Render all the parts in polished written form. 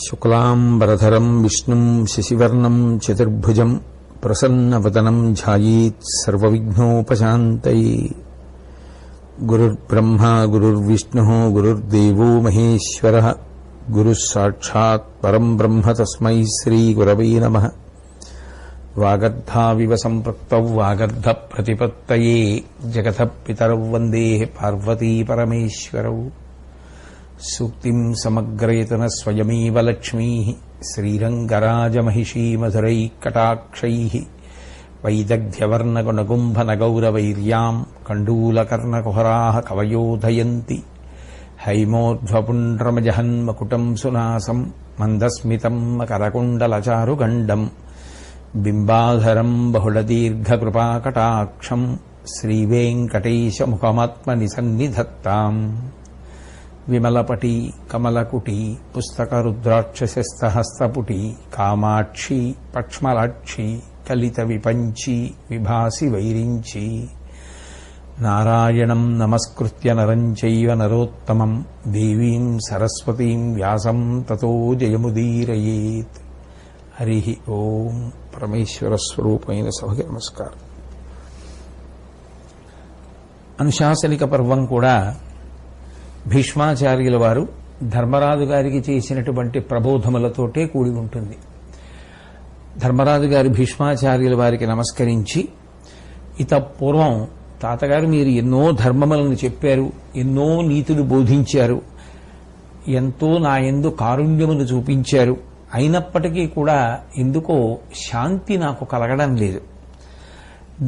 శుక్లాంబరధరం విష్ణుం శశివర్ణం చతుర్భుజం ప్రసన్నవదనం ధ్యాయేత్ సర్వవిఘ్నోపశాంతయే. గురుర్బ్రహ్మా గురుర్విష్ణుః గురుర్దేవో మహేశ్వరః గురుః సాక్షాత్ పరం బ్రహ్మ తస్మై శ్రీగురవే నమః. వాగర్ధావివ సంపృక్తౌ వాగర్ధ ప్రతిపత్తయే జగతః పితరౌ వందే పార్వతీ పరమేశ్వరౌ. సూక్తిం సమగ్రయతన స్వయమేవ లక్ష్మీ శ్రీరంగరాజమహిషీ మధురైకటాక్షైః వైదగ్ధ్యవర్ణగుణగుంభనగౌరవైర్యాం కండూలకర్ణకుహరాః కవయోధయంతి. హైమోర్ధ్వపుండ్రమజహన్మకుటం సునాసం మందస్మితం మకరకుండలచారుగండం బింబాధరం బహుళదీర్ఘకృపాకటాక్షం శ్రీవేంకటేశముఖమాత్మని సన్నిధత్తాం. విమలపటి కమలకుటి పుస్తకరుద్రాక్షసస్తహస్తపుటి కామాక్షి పక్ష్మలాక్షి కలిత విపంచి విభాసి వైరించి. నారాయణం నమస్కృత్య నరం చైవ నరోత్తమం దేవీం సరస్వతీం వ్యాసం తతో జయముదీరయేత్. హరి ఓం. పరమేశ్వర స్వరూపమైన సభకి నమస్కారం. అనుశాసనిక పర్వం కూడా భీష్మాచార్యుల వారు ధర్మరాజు గారికి చేసినటువంటి ప్రబోధములతోటే కూడి ఉంటుంది. ధర్మరాజు గారు భీష్మాచార్యుల వారికి నమస్కరించి, ఇత పూర్వం తాతగారు మీరు ఎన్నో ధర్మములను చెప్పారు, ఎన్నో నీతులు బోధించారు, ఎంతో నా యందు కారుణ్యమును చూపించారు, అయినప్పటికీ కూడా ఎందుకో శాంతి నాకు కలగడం లేదు.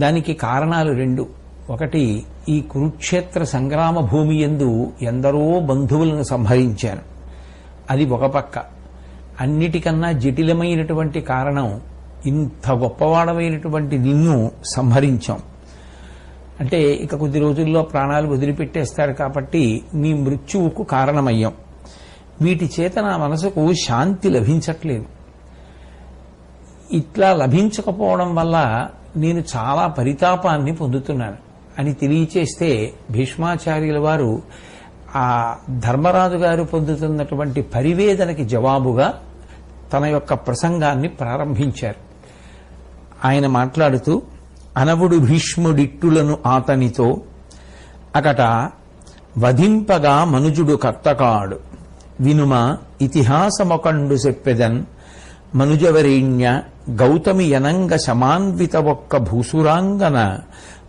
దానికి కారణాలు రెండు. ఒకటి, ఈ కురుక్షేత్ర సంగ్రామ భూమి యందు ఎందరో బంధువులను సంహరించాను, అది ఒక పక్క. అన్నిటికన్నా జటిలమైనటువంటి కారణం, ఇంత గొప్పవాడమైనటువంటి నిన్ను సంహరించాం. అంటే ఇక కొద్ది రోజుల్లో ప్రాణాలు వదిలిపెట్టేస్తాడు కాబట్టి నీ మృత్యువుకు కారణమయ్యాం. వీటి చేత నా మనసుకు శాంతి లభించట్లేదు. ఇట్లా లభించకపోవడం వల్ల నేను చాలా పరితాపాన్ని పొందుతున్నాను అని తెలియచేస్తే, భీష్మాచార్యుల వారు ఆ ధర్మరాజు గారు పొందుతున్నటువంటి పరివేదనకి జవాబుగా తన యొక్క ప్రసంగాన్ని ప్రారంభించారు. ఆయన మాట్లాడుతూ, అనవుడు భీష్ముడిట్టులను ఆతనితో అకట వధింపగా మనుజుడు కర్తకాడు వినుమ ఇతిహాసమొకండు చెప్పెదన్ మనుజవరేణ్య గౌతమి యనంగ శమాన్విత ఒక్క భూసురాంగన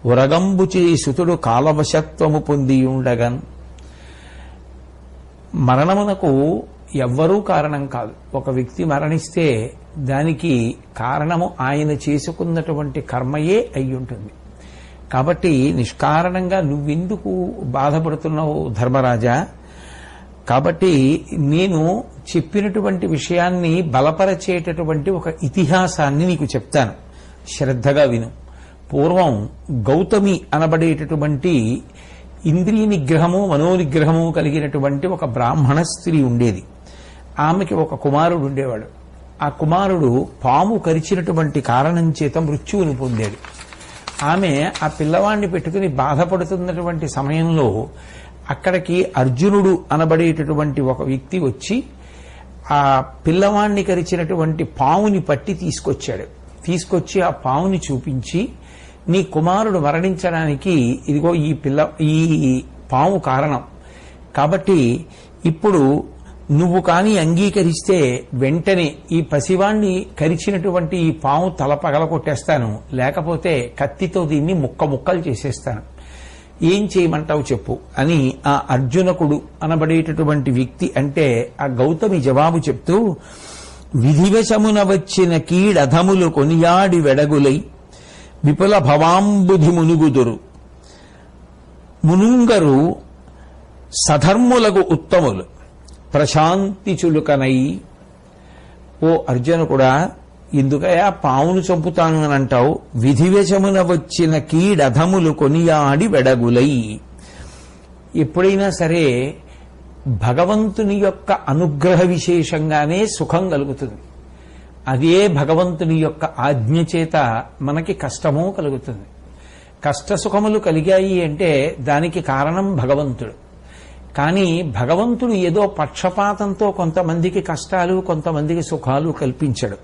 ఉరగంబుచే సుతుడు కాలవశత్వము పొందియుండగన్. మరణమునకు ఎవ్వరూ కారణం కాదు. ఒక వ్యక్తి మరణిస్తే దానికి కారణము ఆయన చేసుకున్నటువంటి కర్మయే అయ్యుంటుంది. కాబట్టి నిష్కారణంగా నువ్వెందుకు బాధపడుతున్నావు ధర్మరాజా? కాబట్టి నేను చెప్పినటువంటి విషయాన్ని బలపరచేటటువంటి ఒక ఇతిహాసాన్ని నీకు చెప్తాను, శ్రద్ధగా విను. పూర్వం గౌతమి అనబడేటటువంటి ఇంద్రియ నిగ్రహము మనోనిగ్రహము కలిగినటువంటి ఒక బ్రాహ్మణ స్త్రీ ఉండేది. ఆమెకి ఒక కుమారుడు ఉండేవాడు. ఆ కుమారుడు పాము కరిచినటువంటి కారణం చేత మృత్యువుని పొందాడు. ఆమె ఆ పిల్లవాడిని పెట్టుకుని బాధపడుతున్నటువంటి సమయంలో అక్కడికి అర్జునుడు అనబడేటటువంటి ఒక వ్యక్తి వచ్చి ఆ పిల్లవాడిని కరిచినటువంటి పాముని పట్టి తీసుకొచ్చి ఆ పాముని చూపించి, నీ కుమారుడు మరణించడానికి ఇదిగో ఈ పాము కారణం, కాబట్టి ఇప్పుడు నువ్వు కాని అంగీకరిస్తే వెంటనే ఈ పసివాణ్ణి కరిచినటువంటి ఈ పాము తల పగల కొట్టేస్తాను, లేకపోతే కత్తితో దీన్ని ముక్కలు చేసేస్తాను, ఏం చేయమంటావు చెప్పు అని ఆ అర్జునకుడు అనబడేటటువంటి వ్యక్తి అంటే, ఆ గౌతమి జవాబు చెప్తూ, విధివశమున వచ్చిన కీడధములు కొనియాడి వెడగులై విపుల భవాంబుధి మునుగుదురు మునుంగరు సధర్ములకు ఉత్తములు ప్రశాంతి చులుకనై. ఓ అర్జునకుడా, ఎందుకయా పావును చంపుతాను అని అంటావు? విధివశమున వచ్చిన కీడధములు కొనియాడి వెడగులై. ఎప్పుడైనా సరే భగవంతుని యొక్క అనుగ్రహ విశేషంగానే సుఖం కలుగుతుంది. అదే భగవంతుని యొక్క ఆజ్ఞ చేత మనకి కష్టము కలుగుతుంది. కష్ట సుఖములు కలిగాయి అంటే దానికి కారణం భగవంతుడు. కానీ భగవంతుడు ఏదో పక్షపాతంతో కొంతమందికి కష్టాలు కొంతమందికి సుఖాలు కల్పించడు.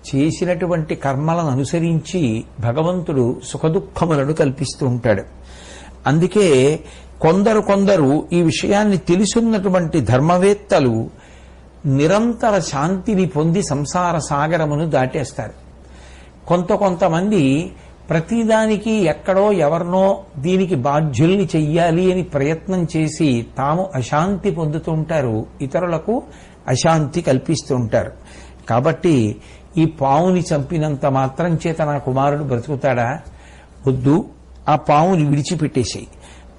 చేసినటువంటి కర్మలను అనుసరించి భగవంతుడు సుఖదుఖములను కల్పిస్తూ ఉంటాడు. అందుకే కొందరు ఈ విషయాన్ని తెలుసున్నటువంటి ధర్మవేత్తలు నిరంతర శాంతిని పొంది సంసార సాగరమును దాటేస్తారు. కొంతమంది ప్రతిదానికి ఎక్కడో ఎవరినో దీనికి బాధ్యుల్ని చెయ్యాలి అని ప్రయత్నం చేసి తాము అశాంతి పొందుతూ ఉంటారు, ఇతరులకు అశాంతి కల్పిస్తూ ఉంటారు. కాబట్టి ఈ పావుని చంపినంత మాత్రం చేత నా కుమారుడు బ్రతుకుతాడా? వద్దు, ఆ పావుని విడిచిపెట్టేసేయి.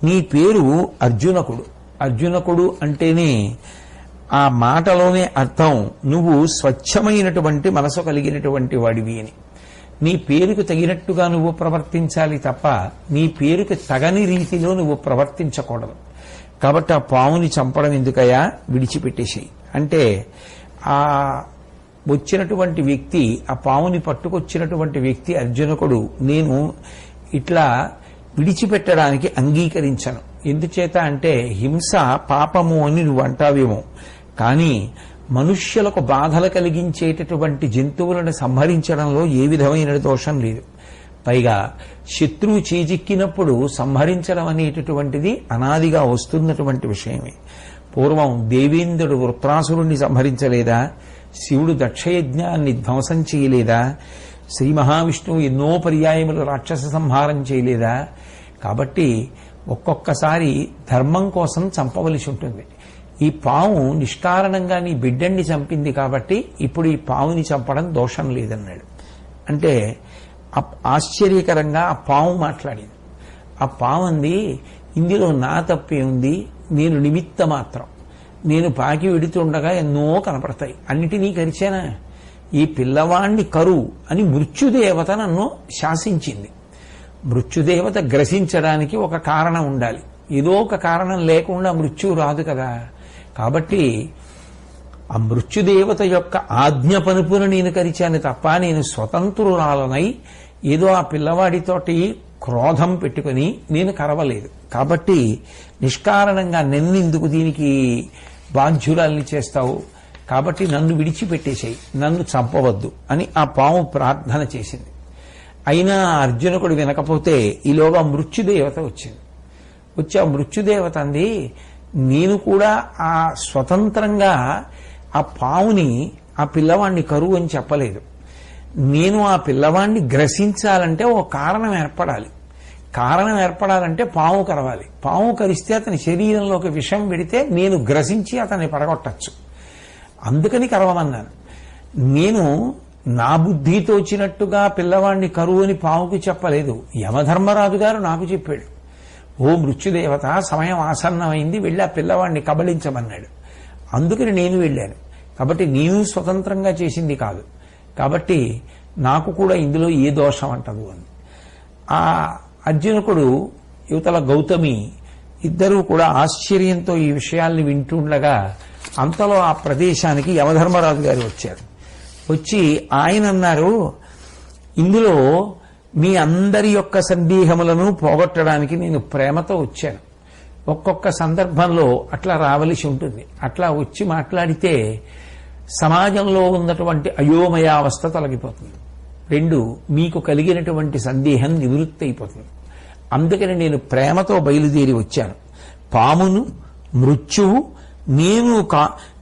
నీ పేరు అర్జునకుడు. అర్జునకుడు అంటేనే ఆ మాటలోనే అర్థం నువ్వు స్వచ్ఛమైనటువంటి మనసు కలిగినటువంటి వాడివి అని. నీ పేరుకు తగినట్టుగా నువ్వు ప్రవర్తించాలి తప్ప నీ పేరుకు తగని రీతిలో నువ్వు ప్రవర్తించకూడదు. కాబట్టి ఆ పావుని చంపడం ఎందుకయ్యా, విడిచిపెట్టేసేయి అంటే ఆ వచ్చినటువంటి వ్యక్తి, ఆ పావుని పట్టుకొచ్చినటువంటి వ్యక్తి అర్జునకుడు, నేను ఇట్లా విడిచిపెట్టడానికి అంగీకరించను. ఎందుచేత అంటే హింస పాపము అని నువ్వు అంటావేమో, కానీ మనుష్యులకు బాధలు కలిగించేటటువంటి జంతువులను సంహరించడంలో ఏ విధమైన దోషం లేదు. పైగా శత్రువు చేజిక్కినప్పుడు సంహరించడం అనేటటువంటిది అనాదిగా వస్తున్నటువంటి విషయమే. పూర్వం దేవేంద్రుడు వృత్రాసురుణ్ణి సంహరించలేదా? శివుడు దక్షయజ్ఞాన్ని ధ్వంసం చేయలేదా? శ్రీ మహావిష్ణువు ఎన్నో పర్యాయములు రాక్షస సంహారం చేయలేదా? కాబట్టి ఒక్కొక్కసారి ధర్మం కోసం చంపవలసి ఉంటుంది. ఈ పాము నిష్కారణంగా నీ బిడ్డన్ని చంపింది కాబట్టి ఇప్పుడు ఈ పావుని చంపడం దోషం లేదన్నాడు. అంటే ఆశ్చర్యకరంగా ఆ పాము మాట్లాడింది. ఆ పాము అంది, ఇందులో నా తప్పే ఉంది, నేను నిమిత్త మాత్రం. నేను పాకి వెడుతుండగా ఎన్నో కనపడతాయి, అన్నిటినీ కరిచానా? ఈ పిల్లవాణ్ణి కరు అని మృత్యుదేవత నన్ను శాసించింది. మృత్యుదేవత గ్రసించడానికి ఒక కారణం ఉండాలి, ఏదో ఒక కారణం లేకుండా మృత్యువు రాదు కదా. కాబట్టి ఆ మృత్యుదేవత యొక్క ఆజ్ఞ పనుపును నేను కరిచాను తప్ప నేను స్వతంత్రురాలనై ఏదో ఆ పిల్లవాడితోటి క్రోధం పెట్టుకుని నేను కరవలేదు. కాబట్టి నిష్కారణంగా నన్నెందుకు దీనికి బాధ్యురాల్ని చేస్తావు? కాబట్టి నన్ను విడిచిపెట్టేసేయి, నన్ను చంపవద్దు అని ఆ పాము ప్రార్థన చేసింది. అయినా అర్జునకుడు వినకపోతే ఈలోగా మృత్యుదేవత వచ్చింది. వచ్చి ఆ మృత్యుదేవత అంది, నేను కూడా ఆ స్వతంత్రంగా ఆ పావుని ఆ పిల్లవాడిని కరువు అని చెప్పలేదు. నేను ఆ పిల్లవాడిని గ్రసించాలంటే ఓ కారణం ఏర్పడాలి. కారణం ఏర్పడాలంటే పాము కరవాలి. పాము కరిస్తే అతని శరీరంలోకి విషం పెడితే నేను గ్రసించి అతన్ని పడగొట్టచ్చు. అందుకని కరవమన్నాను. నేను నా బుద్ధితో వచ్చినట్టుగా పిల్లవాడిని కరువు అని పావుకి చెప్పలేదు. యమధర్మరాజు గారు నాకు చెప్పాడు, ఓ మృత్యుదేవత సమయం ఆసన్నమైంది, వెళ్ళి ఆ పిల్లవాడిని కబళించమన్నాడు. అందుకని నేను వెళ్ళాను. కాబట్టి నేను స్వతంత్రంగా చేసింది కాదు. కాబట్టి నాకు కూడా ఇందులో ఏ దోషం అంటదు అని. ఆ అర్జునకుడు యువతల గౌతమి ఇద్దరూ కూడా ఆశ్చర్యంతో ఈ విషయాల్ని వింటుండగా అంతలో ఆ ప్రదేశానికి యమధర్మరాజు గారు వచ్చారు. వచ్చి ఆయన అన్నారు, ఇందులో మీ అందరి యొక్క సందేహములను పోగొట్టడానికి నేను ప్రేమతో వచ్చాను. ఒక్కొక్క సందర్భంలో అట్లా రావలసి ఉంటుంది. అట్లా వచ్చి మాట్లాడితే సమాజంలో ఉన్నటువంటి అయోమయావస్థ తొలగిపోతుంది. 2, మీకు కలిగినటువంటి సందేహం నివృత్తి అయిపోతుంది. అందుకని నేను ప్రేమతో బయలుదేరి వచ్చాను. పామును మృత్యువు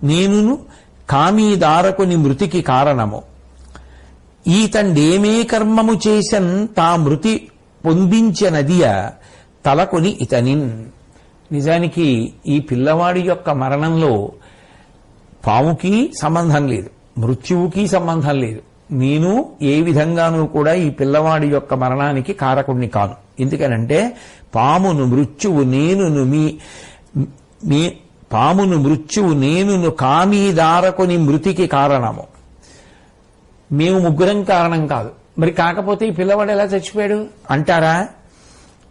నేనును కామీదారకుని మృతికి కారణము. ఈతండేమే కర్మము చేసన్ తా మృతి పొందించనదియ తలకొని ఇతనిన్. నిజానికి ఈ పిల్లవాడి యొక్క మరణంలో పాముకి సంబంధం లేదు, మృత్యువుకి సంబంధం లేదు. నేను ఏ విధంగానూ కూడా ఈ పిల్లవాడి యొక్క మరణానికి కారకుడిని కాను. ఎందుకనంటే పామును మృత్యువు నేనును కామీదారకుని మృతికి కారణము. మేము ముగ్గురం కారణం కాదు. మరి కాకపోతే ఈ పిల్లవాడు ఎలా చచ్చిపోయాడు అంటారా?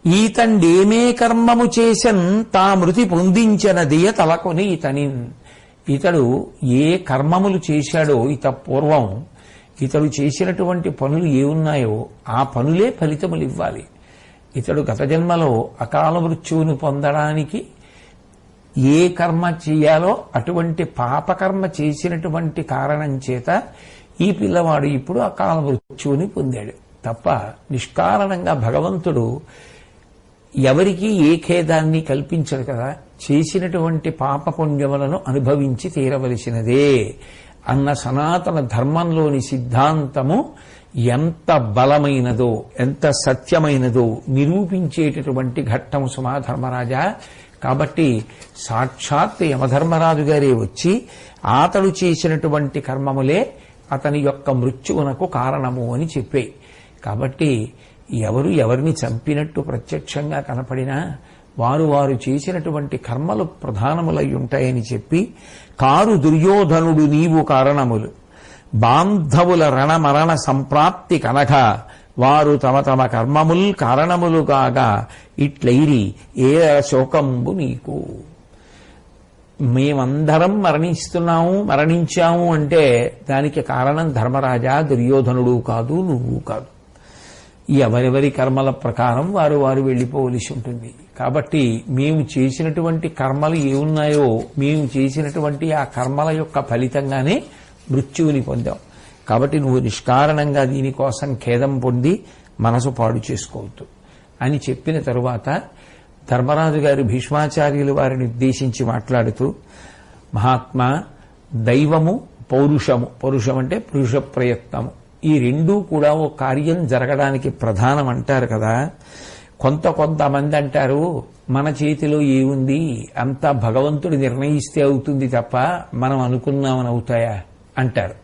ఈతండేమే కర్మము చేసన్ తా మృతి పొందించనదియ తలకొని ఇతనిన్. ఇతడు ఏ కర్మములు చేశాడో పూర్వం ఇతడు చేసినటువంటి పనులు ఏ ఉన్నాయో ఆ పనులే ఫలితములు ఇవ్వాలి. ఇతడు గత జన్మలో అకాల మృత్యువును పొందడానికి ఏ కర్మ చేయాలో అటువంటి పాపకర్మ చేసినటువంటి కారణం చేత ఈ పిల్లవాడు ఇప్పుడు అకాల మృత్యువుని పొందాడు తప్ప నిష్కారణంగా భగవంతుడు ఎవరికి ఏ ఖేదాన్ని కల్పించడు కదా. చేసినటువంటి పాపపుణ్యములను అనుభవించి తీరవలసినదే అన్న సనాతన ధర్మంలోని సిద్ధాంతము ఎంత బలమైనదో ఎంత సత్యమైనదో నిరూపించేటటువంటి ఘట్టము సుమాధర్మరాజా. కాబట్టి సాక్షాత్ యమధర్మరాజు గారే వచ్చి అతడు చేసినటువంటి కర్మములే అతని యొక్క మృత్యువునకు కారణము అని చెప్పాయి. కాబట్టి ఎవరు ఎవరిని చంపినట్టు ప్రత్యక్షంగా కనపడినా వారు చేసినటువంటి కర్మలు ప్రధానములై ఉంటాయని చెప్పి కారు దుర్యోధనుడు నీవు కారణములు బాంధవుల రణమరణ సంప్రాప్తి కనగా వారు తమ తమ కర్మముల్ కారణములు కాగా ఇట్లైరి ఏ శోకంబు నీకు. మేమందరం మరణించాము అంటే దానికి కారణం ధర్మరాజా దుర్యోధనుడు కాదు, నువ్వు కాదు. ఎవరెవరి కర్మల ప్రకారం వారు వెళ్లిపోవలసి ఉంటుంది. కాబట్టి మేము చేసినటువంటి కర్మలు ఏమున్నాయో మేము చేసినటువంటి ఆ కర్మల యొక్క ఫలితంగానే మృత్యువుని పొందాం. కాబట్టి నువ్వు నిష్కారణంగా దీనికోసం ఖేదం పొంది మనసు పాడు చేసుకోవద్దు అని చెప్పిన తరువాత ధర్మరాజు గారు భీష్మాచార్యులు వారిని ఉద్దేశించి మాట్లాడుతూ, మహాత్మా, దైవము పౌరుషం అంటే పురుష ప్రయత్నము, ఈ రెండూ కూడా ఓ కార్యం జరగడానికి ప్రధానం అంటారు కదా. కొంతమంది అంటారు మన చేతిలో ఏముంది, అంతా భగవంతుడు నిర్ణయిస్తే అవుతుంది తప్ప మనం అనుకున్నామని అవుతాయా అంటారు.